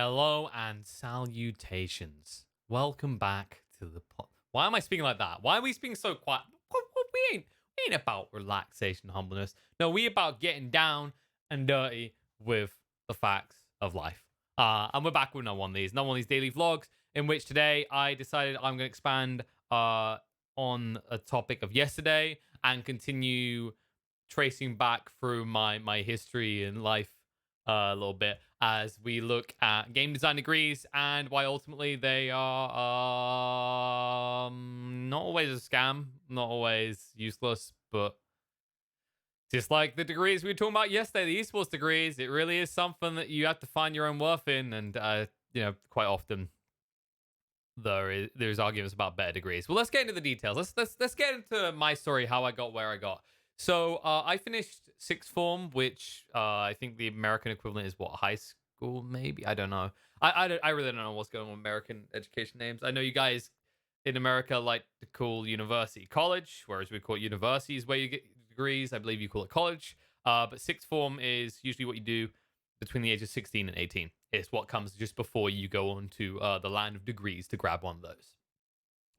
Hello and salutations. Welcome back to the pod. Why am I speaking like that? Why are we speaking so quiet? We ain't about relaxation, humbleness. No, we about getting down and dirty with the facts of life. And we're back with another one of these daily vlogs, in which today I decided I'm going to expand on a topic of yesterday and continue tracing back through my history and life a little bit as we look at game design degrees and why ultimately they are not always a scam, not always useless, but just like the degrees we were talking about yesterday, the esports degrees, it really is something that you have to find your own worth in, and quite often there's arguments about better degrees. Well, let's get into the details. Let's get into my story, how I got where I got. So I finished sixth form, which I think the American equivalent is what, high school, maybe? I don't know. I really don't know what's going on with American education names. I know you guys in America like to call university college, whereas we call it universities where you get degrees. I believe you call it college. But sixth form is usually what you do between the ages of 16 and 18. It's what comes just before you go on to the land of degrees to grab one of those.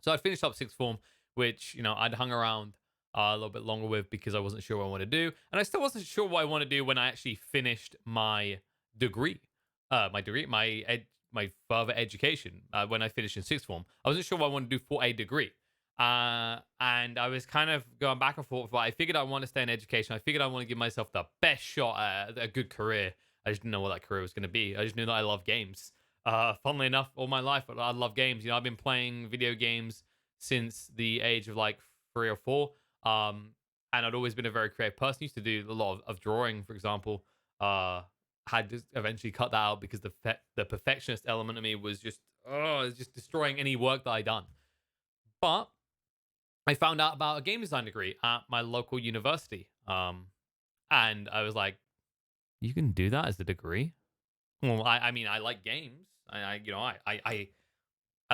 So I finished up sixth form, which, I'd hung around a little bit longer with because I wasn't sure what I wanted to do. And I still wasn't sure what I want to do when I actually finished my degree. My further education when I finished in sixth form. I wasn't sure what I wanted to do for a degree. And I was kind of going back and forth, but I figured I want to stay in education. I figured I want to give myself the best shot at a good career. I just didn't know what that career was going to be. I just knew that I love games. Funnily enough, all my life, I love games. I've been playing video games since the age of like 3 or 4. And I'd always been a very creative person. Used to do a lot of drawing, for example. Had just eventually cut that out because the perfectionist element of me was just destroying any work that I'd done. But I found out about a game design degree at my local university. And I was like, you can do that as a degree? Well, I mean, I like games. I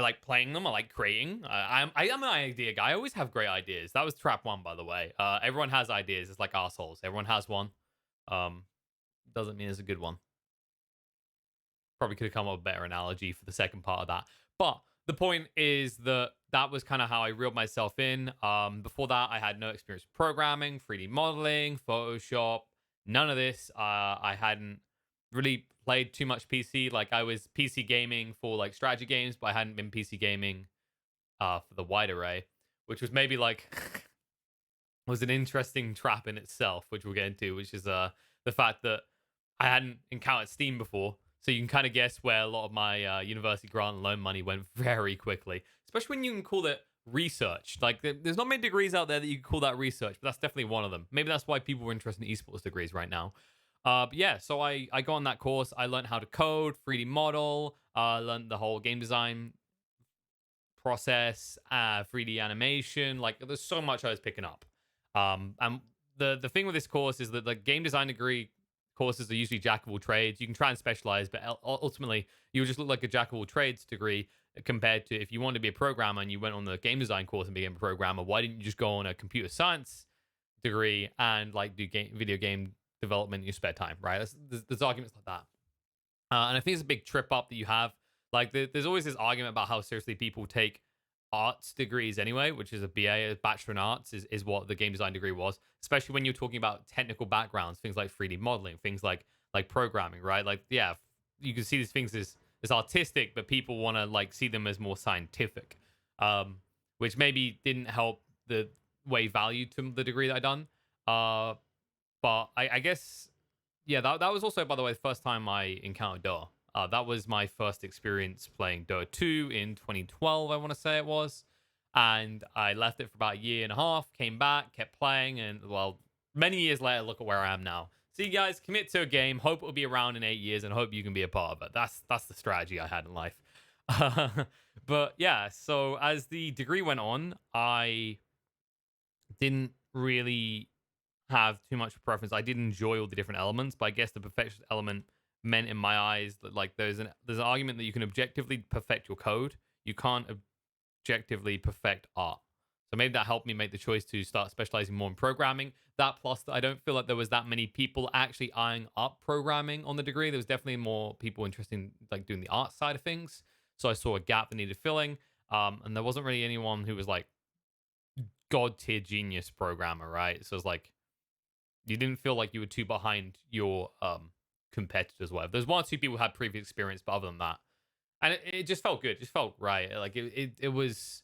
like playing them. I like creating. I'm an idea guy. I always have great ideas. That was trap one, by the way. Everyone has ideas. It's like assholes. Everyone has one. Um, doesn't mean it's a good one. Probably could have come up with a better analogy for the second part of that. But the point is that was kind of how I reeled myself in. Before that, I had no experience programming, 3D modeling, Photoshop, none of this. I hadn't really played too much PC. Like I was PC gaming for like strategy games, but I hadn't been PC gaming for the wide array, which was maybe like was an interesting trap in itself, which we'll get into, which is the fact that I hadn't encountered Steam before. So you can kind of guess where a lot of my university grant and loan money went very quickly, especially when you can call it research. Like there's not many degrees out there that you can call that research, but that's definitely one of them. Maybe that's why people are interested in esports degrees right now. But yeah, so I got on that course. I learned how to code, 3D model, learned the whole game design process, 3D animation. Like there's so much I was picking up. And the thing with this course is that the game design degree courses are usually jack of all trades. You can try and specialize, but ultimately you just look like a jack of all trades degree compared to if you wanted to be a programmer and you went on the game design course and became a programmer. Why didn't you just go on a computer science degree and like do video game development in your spare time, right? There's arguments like that. And I think it's a big trip up that you have. Like, there's always this argument about how seriously people take arts degrees anyway, which is a BA, a Bachelor in Arts, is what the game design degree was. Especially when you're talking about technical backgrounds, things like 3D modeling, things like programming, right? Like, yeah, you can see these things as artistic, but people want to like see them as more scientific, which maybe didn't help the way value to the degree that I done. But I guess yeah, that was also, by the way, the first time I encountered Dota. That was my first experience playing Dota 2 in 2012, I want to say it was. And I left it for about a year and a half, came back, kept playing, and, well, many years later, look at where I am now. See, guys, commit to a game, hope it'll be around in 8 years, and hope you can be a part of it. That's the strategy I had in life. But, yeah, so as the degree went on, I didn't really have too much preference. I did enjoy all the different elements, but I guess the perfection element meant in my eyes that like there's an argument that you can objectively perfect your code. You can't objectively perfect art. So maybe that helped me make the choice to start specializing more in programming. That plus, I don't feel like there was that many people actually eyeing up programming on the degree. There was definitely more people interested in like doing the art side of things. So I saw a gap that needed filling. And there wasn't really anyone who was like god tier genius programmer, right? So it's like you didn't feel like you were too behind your competitors. Whatever. There's one or two people who had previous experience, but other than that, and it just felt good. It just felt right. Like it was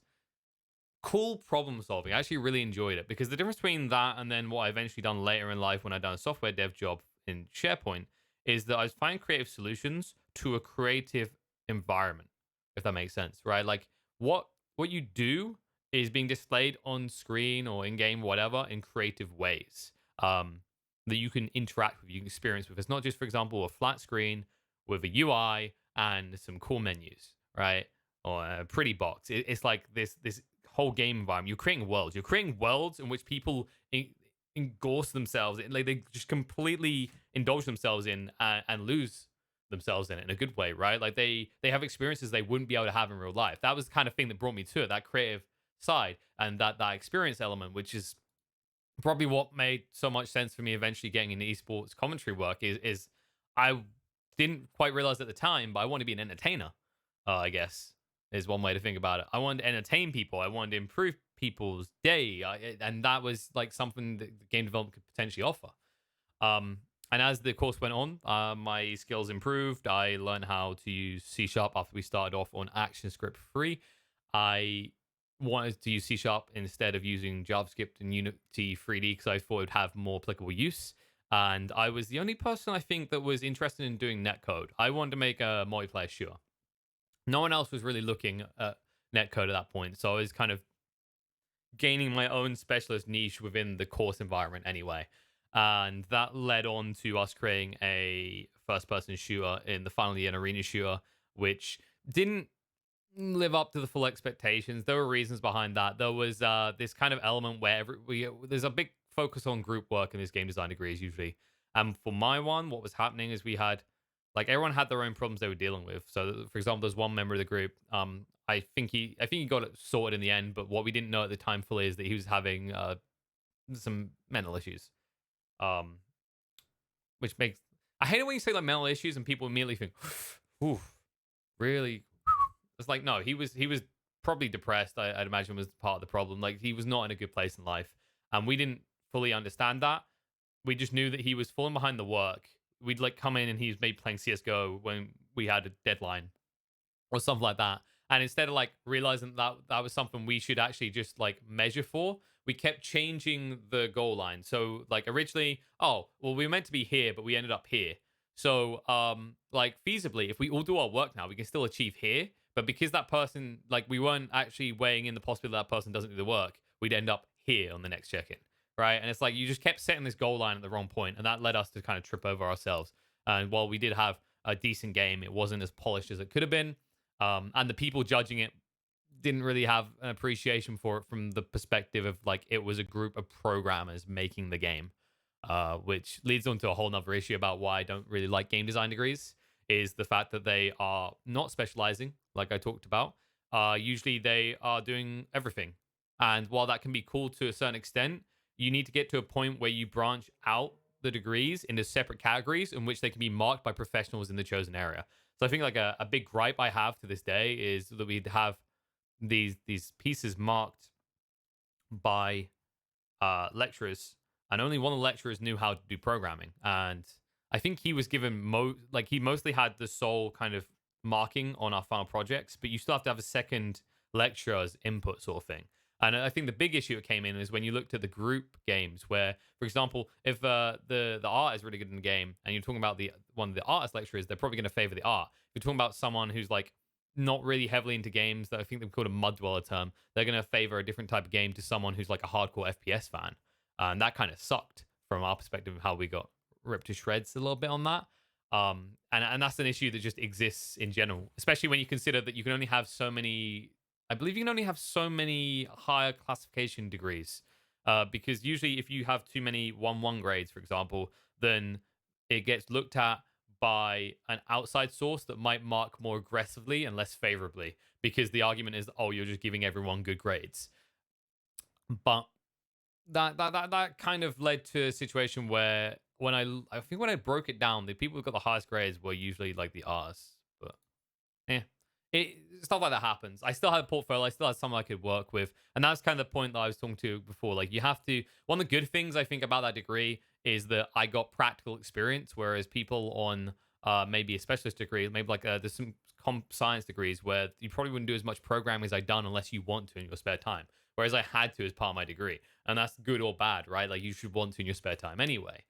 cool problem solving. I actually really enjoyed it because the difference between that and then what I eventually done later in life when I done a software dev job in SharePoint is that I find creative solutions to a creative environment, if that makes sense, right? Like what you do is being displayed on screen or in game, whatever, in creative ways that you can interact with, you can experience with. It's not just, for example, a flat screen with a UI and some cool menus, right? Or a pretty box. It's like this whole game environment. You're creating worlds. You're creating worlds in which people engorse themselves, like they just completely indulge themselves in and lose themselves in it in a good way, right? Like they have experiences they wouldn't be able to have in real life. That was the kind of thing that brought me to it, that creative side and that experience element, which is probably what made so much sense for me eventually getting into esports commentary work is I didn't quite realize at the time, but I want to be an entertainer. I guess is one way to think about it. I wanted to entertain people. I wanted to improve people's day, and that was like something that the game development could potentially offer. And as the course went on, my skills improved. I learned how to use C sharp after we started off on ActionScript 3. I wanted to use C sharp instead of using JavaScript and Unity 3D because I thought it would have more applicable use. And I was the only person I think that was interested in doing netcode. I wanted to make a multiplayer shooter. No one else was really looking at netcode at that point. So I was kind of gaining my own specialist niche within the course environment anyway. And that led on to us creating a first person shooter in the final year, an arena shooter, which didn't live up to the full expectations. There were reasons behind that. There was this kind of element where there's a big focus on group work in these game design degrees usually. And for my one, what was happening is we had like everyone had their own problems they were dealing with. So, for example, there's one member of the group. I think he got it sorted in the end. But what we didn't know at the time fully is that he was having some mental issues. Um, which makes I hate it when you say like mental issues and people immediately think, "Ooh, really?" It's like no, he was probably depressed. I'd imagine was part of the problem. Like he was not in a good place in life, and we didn't fully understand that. We just knew that he was falling behind the work. We'd like come in and he was maybe playing CS:GO when we had a deadline or something like that. And instead of like realizing that that was something we should actually just like measure for, we kept changing the goal line. So like originally, oh, well, we were meant to be here, but we ended up here. So like feasibly, if we all do our work now, we can still achieve here. But because that person, like we weren't actually weighing in the possibility that person doesn't do the work, we'd end up here on the next check-in. Right. And it's like you just kept setting this goal line at the wrong point, and that led us to kind of trip over ourselves. And while we did have a decent game, it wasn't as polished as it could have been. And the people judging it didn't really have an appreciation for it from the perspective of like it was a group of programmers making the game, which leads on to a whole nother issue about why I don't really like game design degrees is the fact that they are not specializing, like I talked about. Usually they are doing everything. And while that can be cool to a certain extent, you need to get to a point where you branch out the degrees into separate categories in which they can be marked by professionals in the chosen area. So I think like a big gripe I have to this day is that we'd have these pieces marked by lecturers, and only one of the lecturers knew how to do programming. And I think he was given like he mostly had the sole kind of marking on our final projects, but you still have to have a second lecturer's input sort of thing. And I think the big issue that came in is when you looked at the group games, where, for example, if the art is really good in the game, and you're talking about the one of the artist lecturers, they're probably going to favor the art. If you're talking about someone who's like not really heavily into games, that I think they've called a mud dweller term, they're going to favor a different type of game to someone who's like a hardcore FPS fan. And that kind of sucked from our perspective of how we got ripped to shreds a little bit on that. And that's an issue that just exists in general, especially when you consider that you can only have so many. I believe you can only have so many higher classification degrees, because usually if you have too many 1-1 grades, for example, then it gets looked at by an outside source that might mark more aggressively and less favorably because the argument is, oh, you're just giving everyone good grades. But that kind of led to a situation where I think when I broke it down, the people who got the highest grades were usually like the artists. But yeah, stuff like that happens. I still had a portfolio. I still had someone I could work with, and that's kind of the point that I was talking to before. Like, you have to. One of the good things I think about that degree is that I got practical experience, whereas people on maybe a specialist degree, maybe like there's some comp science degrees where you probably wouldn't do as much programming as I've done unless you want to in your spare time. Whereas I had to as part of my degree, and that's good or bad, right? Like, you should want to in your spare time anyway.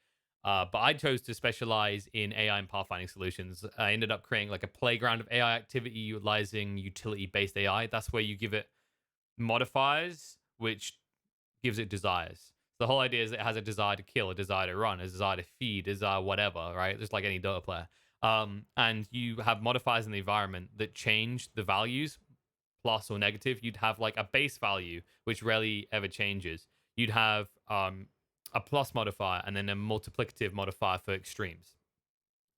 But I chose to specialize in AI and pathfinding solutions. I ended up creating like a playground of AI activity utilizing utility based AI. That's where you give it modifiers, which gives it desires. The whole idea is it has a desire to kill, a desire to run, a desire to feed, a desire whatever, right? Just like any Dota player. And you have modifiers in the environment that change the values, plus or negative. You'd have like a base value, which rarely ever changes. You'd have a plus modifier and then a multiplicative modifier for extremes.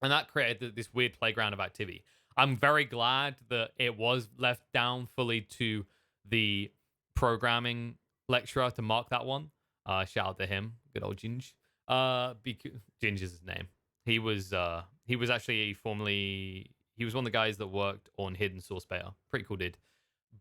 And that created this weird playground of activity. I'm very glad that it was left down fully to the programming lecturer to mark that one. Shout out to him, good old Ginge. Ginge is his name. He was actually formerly he was one of the guys that worked on Hidden Source Beta. Pretty cool dude.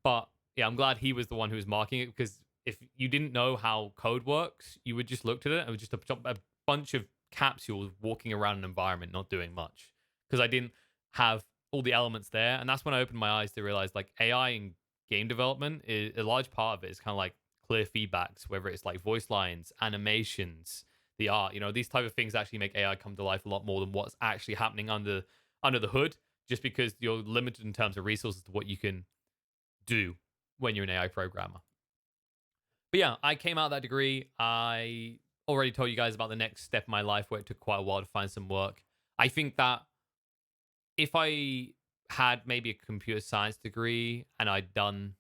But yeah, I'm glad he was the one who was marking it, because if you didn't know how code works, you would just looked at it and it was just a bunch of capsules walking around an environment, not doing much. Because I didn't have all the elements there, and that's when I opened my eyes to realize like AI in game development is a large part of it is kind of like clear feedbacks, whether it's like voice lines, animations, the art. These type of things actually make AI come to life a lot more than what's actually happening under the hood. Just because you're limited in terms of resources to what you can do when you're an AI programmer. But yeah, I came out of that degree. I already told you guys about the next step in my life where it took quite a while to find some work. I think that if I had maybe a computer science degree and I'd done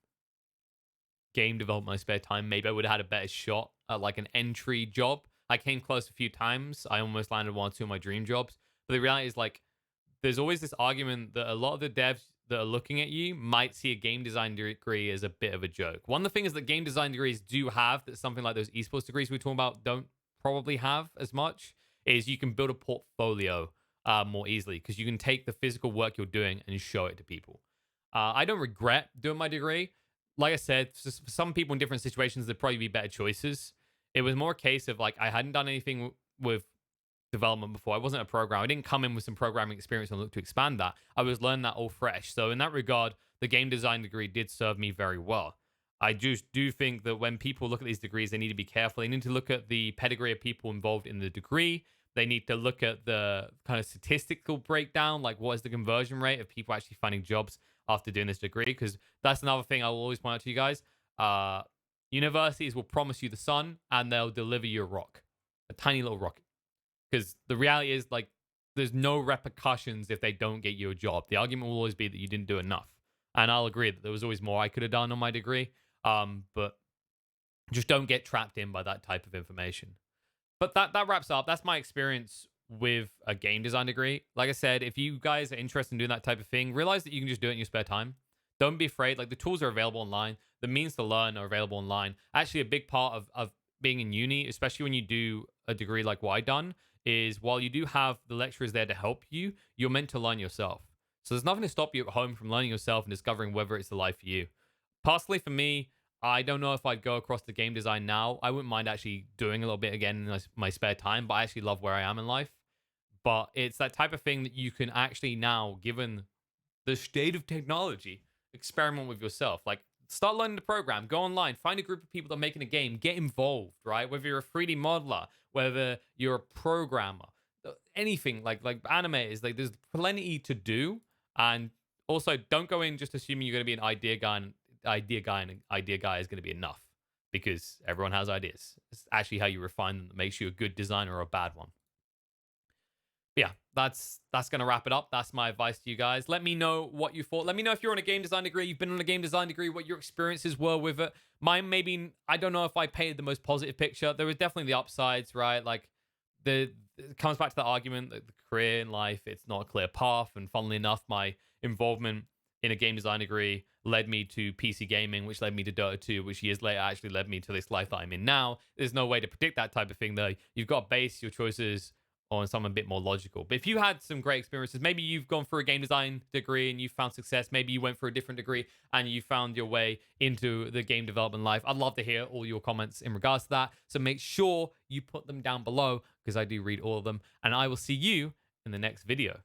game development in my spare time, maybe I would have had a better shot at like an entry job. I came close a few times. I almost landed one or two of my dream jobs. But the reality is, like, there's always this argument that a lot of the devs that are looking at you might see a game design degree as a bit of a joke. One of the things that game design degrees do have that something like those esports degrees we're talking about don't probably have as much is you can build a portfolio more easily, because you can take the physical work you're doing and show it to people. I don't regret doing my degree. Like I said, for some people in different situations, there'd probably be better choices. It was more a case of like I hadn't done anything with development before. I wasn't a programmer. I didn't come in with some programming experience and look to expand that. I was learning that all fresh. So in that regard, the game design degree did serve me very well. I just do think that when people look at these degrees, they need to be careful. They need to look at the pedigree of people involved in the degree. They need to look at the kind of statistical breakdown, like what is the conversion rate of people actually finding jobs after doing this degree, because that's another thing I will always point out to you guys. Uh, Universities will promise you the sun and they'll deliver you a rock, a tiny little rocket. Because the reality is, like, there's no repercussions if they don't get you a job. The argument will always be that you didn't do enough. And I'll agree that there was always more I could have done on my degree. But just don't get trapped in by that type of information. But that wraps up. That's my experience with a game design degree. Like I said, if you guys are interested in doing that type of thing, realize that you can just do it in your spare time. Don't be afraid. Like, the tools are available online. The means to learn are available online. Actually, a big part of being in uni, especially when you do a degree like what I done, is while you do have the lecturers there to help you, you're meant to learn yourself. So there's nothing to stop you at home from learning yourself and discovering whether it's the life for you. Personally, for me, I don't know if I'd go across the game design now. I wouldn't mind actually doing a little bit again in my spare time, but I actually love where I am in life. But it's that type of thing that you can actually now, given the state of technology, experiment with yourself. Like, start learning the program, go online, find a group of people that are making a game, get involved, right? Whether you're a 3D modeler, whether you're a programmer, anything like animators, like, there's plenty to do. And also, don't go in just assuming you're going to be an idea guy, and an idea guy is going to be enough, because everyone has ideas. It's actually how you refine them that makes you a good designer or a bad one. Yeah, that's gonna wrap it up. That's my advice to you guys. Let me know what you thought. Let me know if you're on a game design degree, you've been on a game design degree, what your experiences were with it. Mine, maybe, I don't know if I painted the most positive picture. There was definitely the upsides, right? Like, it comes back to the argument that the career in life, it's not a clear path. And funnily enough, my involvement in a game design degree led me to PC gaming, which led me to Dota 2, which years later actually led me to this life that I'm in now. There's no way to predict that type of thing, though. You've got to base your choices on something a bit more logical. But if you had some great experiences, maybe you've gone through a game design degree and you found success. Maybe you went for a different degree and you found your way into the game development life. I'd love to hear all your comments in regards to that. So make sure you put them down below because I do read all of them. And I will see you in the next video.